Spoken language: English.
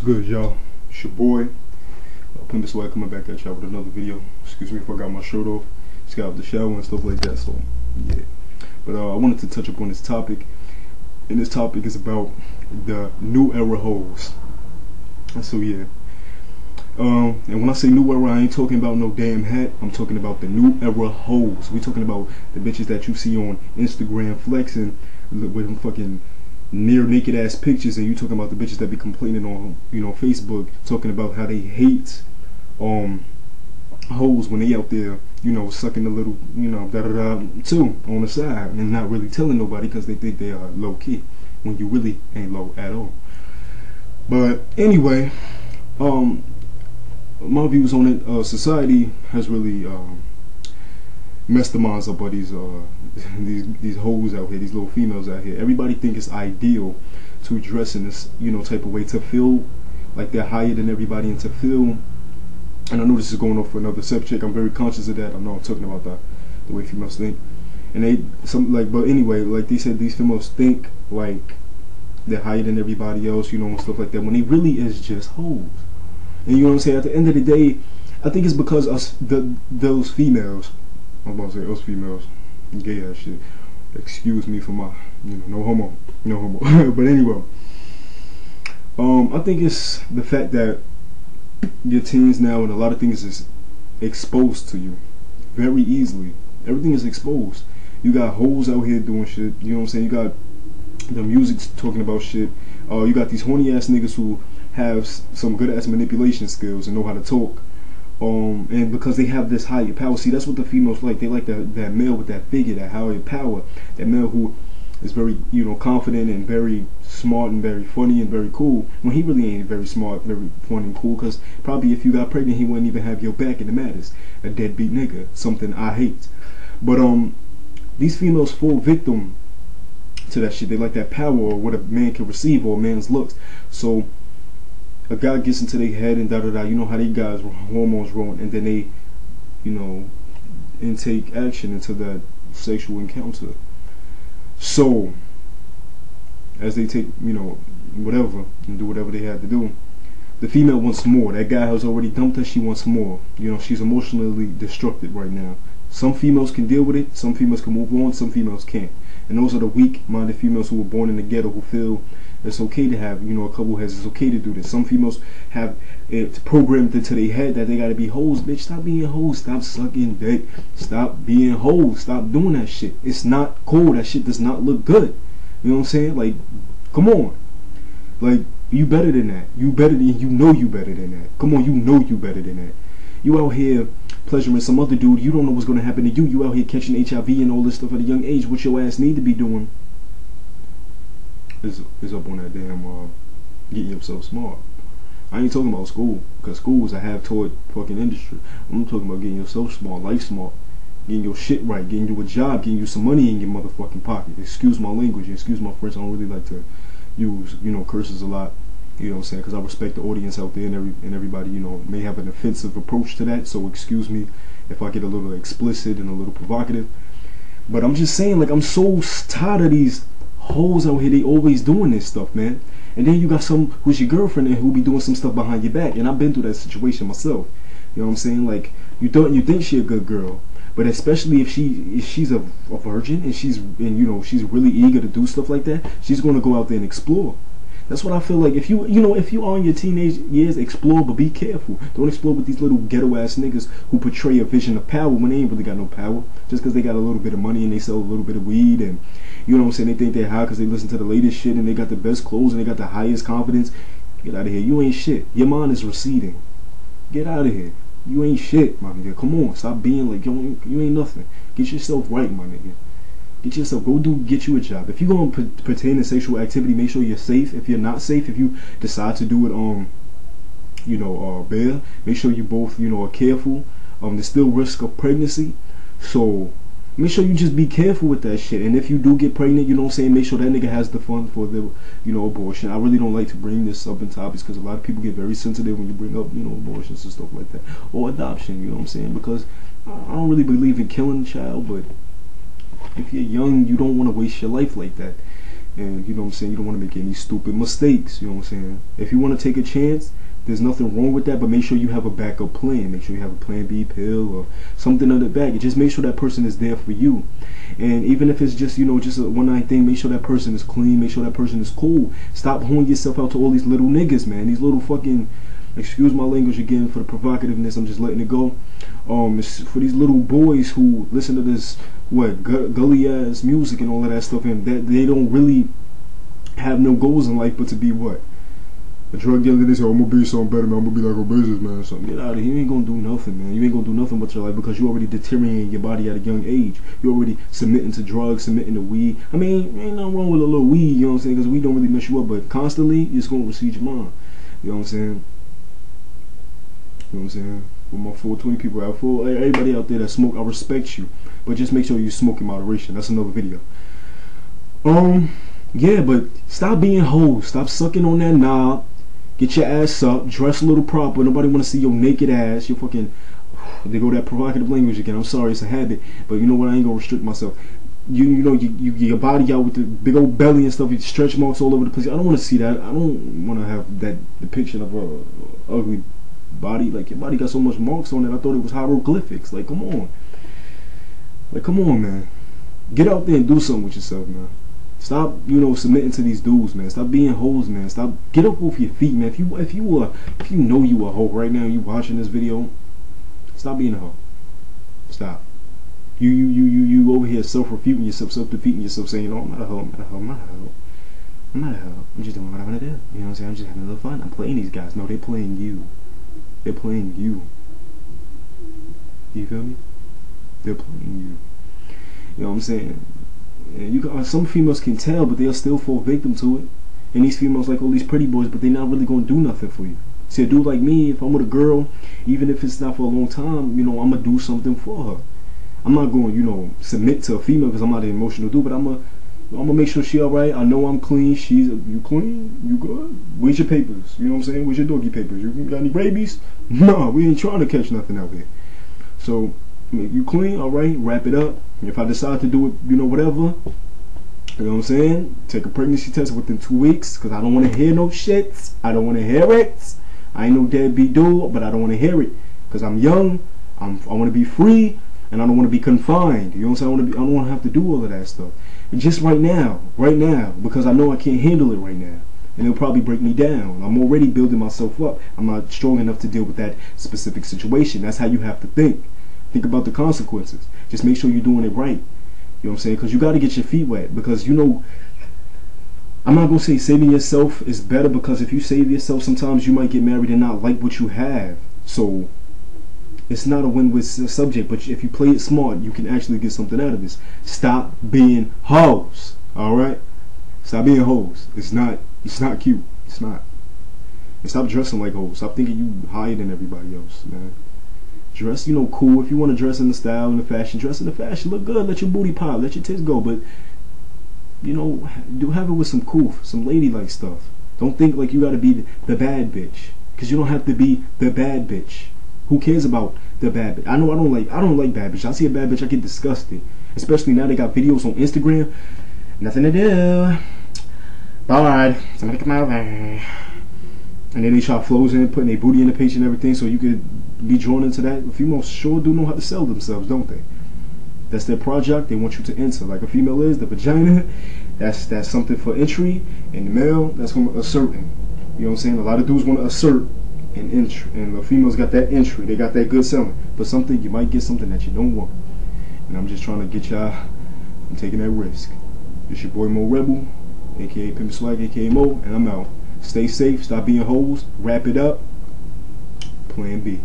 Good, y'all? It's your boy Pimp Swag coming back at y'all with another video. Excuse me if I got my shirt off. Just got out the shower and stuff like that. So yeah, but I wanted to touch upon this topic, and this topic is about the new era hoes. So yeah, and when I say new era, I ain't talking about no damn hat. I'm talking about the new era hoes. We talking about the bitches that you see on Instagram flexing with them fucking near naked ass pictures, and you talking about the bitches that be complaining on Facebook, talking about how they hate hoes when they out there sucking a little da da da too on the side, and not really telling nobody because they think they are low key when you really ain't low at all. But anyway, my views on it, society has really messed the minds up by these hoes out here, these little females out here. Everybody think it's ideal to dress in this type of way, to feel like they're higher than everybody, and to feel, and I know this is going off for another subject, I'm very conscious of that. I know I'm talking about the way females think, and but anyway, like they said, these females think like they're higher than everybody else, and stuff like that, when they really is just hoes. And you know what I'm saying, at the end of the day, I think it's because those females, I'm about to say us females, gay ass shit. Excuse me for my, no homo. But anyway, I think it's the fact that your teens now, and a lot of things is exposed to you very easily. Everything is exposed. You got hoes out here doing shit. You know what I'm saying? You got the music talking about shit. You got these horny ass niggas who have some good ass manipulation skills and know how to talk. And because they have this higher power, see, that's what the females like. They like that male with that figure, that higher power, that male who is very, confident and very smart and very funny and very cool. When he really ain't very smart, very funny and cool, because probably if you got pregnant, he wouldn't even have your back in the matters. A deadbeat nigga, something I hate. But these females fall victim to that shit. They like that power, or what a man can receive, or a man's looks. So a guy gets into their head and da da da. You know how these guys' hormones rolling, and then they, intake action into that sexual encounter. So as they take, whatever, and do whatever they had to do, the female wants more. That guy has already dumped her. She wants more. She's emotionally destructed right now. Some females can deal with it. Some females can move on. Some females can't. And those are the weak-minded females who were born in the ghetto, who feel it's okay to have, a couple heads. It's okay to do this. Some females have it programmed into their head that they gotta be hoes. Bitch, stop being hoes. Stop sucking dick. Stop being hoes. Stop doing that shit. It's not cool. That shit does not look good. You know what I'm saying? Like, come on. Like, you better than that. You better than, you better than that. Come on, you better than that. You out here pleasuring some other dude. You don't know what's gonna happen to you. You out here catching HIV and all this stuff at a young age. What your ass need to be doing is up on that damn getting yourself smart. I ain't talking about school, because school is a half-taught fucking industry. I'm talking about getting yourself smart, life smart, getting your shit right, getting you a job, getting you some money in your motherfucking pocket. Excuse my language, excuse my French. I don't really like to use curses a lot. You know what I'm saying? Because I respect the audience out there, and everybody may have an offensive approach to that. So excuse me if I get a little explicit and a little provocative. But I'm just saying, like, I'm so tired of these hoes out here. They always doing this stuff, man. And then you got some who's your girlfriend and who be doing some stuff behind your back. And I've been through that situation myself. You know what I'm saying? Like, you think she a good girl, but especially if she's a virgin and she's really eager to do stuff like that, she's gonna go out there and explore. That's what I feel like. If you are in your teenage years, explore, but be careful. Don't explore with these little ghetto ass niggas who portray a vision of power when they ain't really got no power. Just because they got a little bit of money and they sell a little bit of weed, and you know what I'm saying, they think they're high because they listen to the latest shit and they got the best clothes and they got the highest confidence. Get out of here. You ain't shit. Your mind is receding. Get out of here. You ain't shit, my nigga. Come on. Stop being like you ain't nothing. Get yourself right, my nigga. Get you a job. If you're going to pertain to sexual activity, make sure you're safe. If you're not safe, if you decide to do it, bare, make sure you both, are careful. There's still risk of pregnancy. So make sure you just be careful with that shit. And if you do get pregnant, you know what I'm saying, make sure that nigga has the fund for the, abortion. I really don't like to bring this up in topics because a lot of people get very sensitive when you bring up, abortions and stuff like that. Or adoption, you know what I'm saying? Because I don't really believe in killing a child, but if you're young, you don't want to waste your life like that. And you know what I'm saying, you don't want to make any stupid mistakes. You know what I'm saying. If you want to take a chance, there's nothing wrong with that, but make sure you have a backup plan. Make sure you have a plan B pill or something in the bag. Just make sure that person is there for you. And even if it's just, just a one night thing, make sure that person is clean. Make sure that person is cool. Stop holding yourself out to all these little niggas, man. These little fucking, excuse my language again for the provocativeness, I'm just letting it go. It's for these little boys who listen to this, gully ass music and all of that stuff, and that they don't really have no goals in life but to be what? A drug dealer. They say, I'm gonna be something better, man. I'm gonna be like a businessman or something. Get out of here. You ain't gonna do nothing, man. You ain't gonna do nothing but your life because you already deteriorating your body at a young age. You already submitting to drugs, submitting to weed. I mean, ain't nothing wrong with a little weed, you know what I'm saying? Because weed don't really mess you up, but constantly, it's gonna recede your mind. You know what I'm saying? You know what I'm saying? With my 420 people out, for everybody out there that smoke, I respect you, but just make sure you smoke in moderation. That's another video. Yeah, but stop being hoes. Stop sucking on that knob. Get your ass up. Dress a little proper. Nobody want to see your naked ass. Your fucking. They go that provocative language again. I'm sorry, it's a habit, but you know what? I ain't gonna restrict myself. You get your body out with the big old belly and stuff. You stretch marks all over the place. I don't want to see that. I don't want to have that depiction of a ugly body. Like, your body got so much marks on it. I thought it was hieroglyphics. Like, come on. Like, come on, man. Get out there and do something with yourself, man. Stop, submitting to these dudes, man. Stop being hoes, man. Stop. Get up off your feet, man. If you know you a hoe right now, and you watching this video, stop being a hoe. Stop. You over here self-refuting yourself, self-defeating yourself, saying, "Oh, I'm not a hoe. I'm not a hoe. I'm not a hoe. I'm not a hoe. I'm just doing what I want to do." You know what I'm saying? I'm just having a little fun. I'm playing these guys. No, they're playing you. They're playing you. You feel me? They're playing you. You know what I'm saying? And some females can tell, but they'll still fall victim to it. And these females like all these pretty boys, but they're not really gonna do nothing for you. See, a dude like me, if I'm with a girl, even if it's not for a long time, I'm gonna do something for her. I'm not going, submit to a female because I'm not an emotional dude, but I'm gonna make sure she alright. I know I'm clean. You clean? You good? Where's your papers? You know what I'm saying? Where's your doggy papers? You got any rabies? No, we ain't trying to catch nothing out here. So, you clean? Alright, wrap it up. If I decide to do it, whatever, you know what I'm saying? Take a pregnancy test within 2 weeks, because I don't want to hear no shit. I don't want to hear it. I ain't no deadbeat dude, but I don't want to hear it, because I'm young. I want to be free, and I don't want to be confined. You know what I'm saying? I don't want to have to do all of that stuff. And just right now, because I know I can't handle it right now, and it'll probably break me down. I'm already building myself up. I'm not strong enough to deal with that specific situation. That's how you have to think. Think about the consequences. Just make sure you're doing it right. You know what I'm saying? Because you got to get your feet wet. Because, I'm not going to say saving yourself is better, because if you save yourself, sometimes you might get married and not like what you have. So, it's not a win-win subject. But if you play it smart, you can actually get something out of this. Stop being hoes. Alright? Stop being hoes. It's not cute. It's not. And stop dressing like hoes. Stop thinking you higher than everybody else, man. Dress, cool. If you want to dress in the style and the fashion, dress in the fashion. Look good. Let your booty pop. Let your tits go. But, do have it with some cool, some ladylike stuff. Don't think like you got to be the bad bitch, because you don't have to be the bad bitch. Who cares about the bad bitch? I don't like bad bitch. I see a bad bitch, I get disgusted. Especially now they got videos on Instagram. Nothing to do. Bored. Somebody come over. And then they try flows in, putting their booty in the page and everything, so you could be drawn into that. Females sure do know how to sell themselves, don't they? That's their project. They want you to enter. Like a female is, the vagina, that's something for entry, and the male, that's going to asserting. You know what I'm saying? A lot of dudes want to assert and entry, and the females got that entry. They got that good selling. But something, you might get something that you don't want. And I'm just trying to get y'all from taking that risk. It's your boy Mo Rebel, aka Pimp Swag, aka Mo, and I'm out. Stay safe, stop being hoes, wrap it up, plan B.